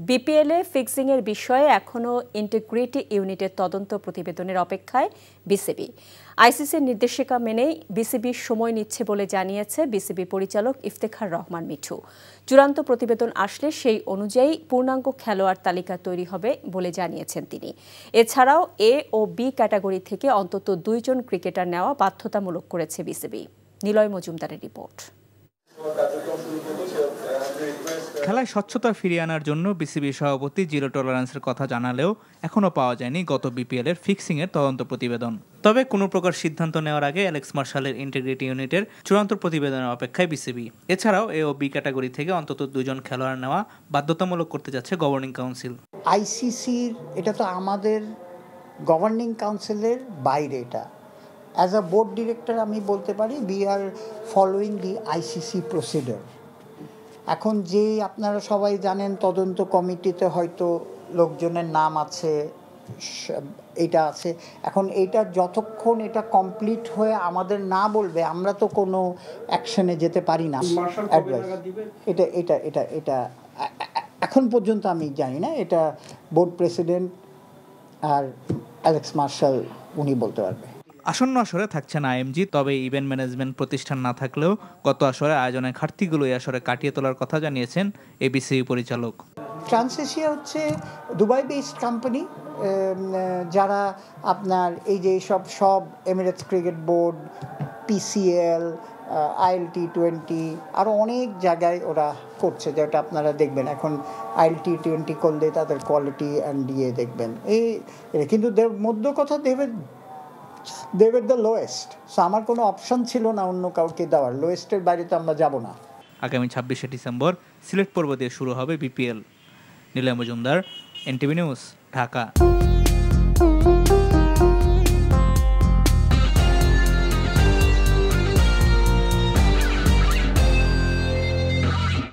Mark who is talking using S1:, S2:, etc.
S1: বিপিএলে ফিক্সিংয়ের বিষয়ে এখনও ইন্টিগ্রিটি ইউনিটের তদন্ত প্রতিবেদনের অপেক্ষায় বিসিবি। আইসিসির নির্দেশিকা মেনেই বিসিবি সময় নিচ্ছে বলে জানিয়েছে বিসিবি পরিচালক ইফতেখার রহমান মিঠু। চূড়ান্ত প্রতিবেদন আসলে সেই অনুযায়ী পূর্ণাঙ্গ খেলোয়াড় তালিকা তৈরি হবে বলে জানিয়েছেন তিনি। এছাড়াও এ ও বি ক্যাটাগরি থেকে অন্তত 2 জন ক্রিকেটার নেওয়া বাধ্যতামূলক করেছে বিসিবি। নিলয় মজুমদারের রিপোর্ট।
S2: খেলায় স্বচ্ছতা ফিরিয়ে আনার জন্য বিসিবি সভাপতি জিরো টলারেন্সের কথা জানালেও এখনও পাওয়া যায়নি গত বিপিএলের ফিক্সিংয়ের তদন্ত প্রতিবেদন। তবে কোনো প্রকার সিদ্ধান্ত নেওয়ার আগে অ্যালেক্স মার্শালের ইন্টিগ্রিটি ইউনিটের চূড়ান্ত প্রতিবেদনের অপেক্ষায় বিসিবি। এছাড়াও এ ও বি ক্যাটাগরি থেকে অন্তত 2 জন খেলোয়াড় নেওয়া বাধ্যতামূলক করতে যাচ্ছে গভর্নিং কাউন্সিল।
S3: আইসিসির এটা তো আমাদের গভর্নিং কাউন্সিলের বাইরে। এটা অ্যাজ আ বোর্ড ডিরেক্টর আমি বলতে পারি we are following the ICC procedure. এখন যে আপনারা সবাই জানেন তদন্ত কমিটিতে হয়তো লোকজনের নাম আছে, এটা আছে। এখন এটা যতক্ষণ এটা কমপ্লিট হয়ে আমাদের না বলবে আমরা তো কোনো অ্যাকশনে যেতে পারি না। এটা এটা এটা এটা এখন পর্যন্ত আমি জানি না, এটা বোর্ড প্রেসিডেন্ট আর অ্যালেক্স মার্শাল উনি বলতে পারবে।
S2: আসন্ন আসরে থাকছে না আইএমজি, তবে ইভেন্ট ম্যানেজমেন্ট প্রতিষ্ঠান না থাকলেও গত আসরে আয়োজনের ঘাটতিগুলো এই আসরে কাটিয়ে তোলার কথা জানিয়েছেন এবিসিবি পরিচালক।
S3: ট্রান্সএশিয়া হচ্ছে দুবাই বেসড কোম্পানি, যারা আপনার এই যে সব Emirates cricket board, PCL, IL-T20 আরও অনেক জায়গায় ওরা করছে, যেটা আপনারা দেখবেন এখন IL-T20 করলে তাদের কোয়ালিটি অ্যান্ড দিয়ে দেখবেন এই। কিন্তু মধ্য কথা they were the lowest, so আমার কোনো অপশন ছিল না অন্য কাউকে দেওয়ার। লোয়েস্টের বাইরে তো আমরা যাব না।
S2: আগামী 26শে ডিসেম্বর সিলেট পর্ব দিয়ে শুরু হবে BPL. Niloy Majumdar, NTV news, Dhaka.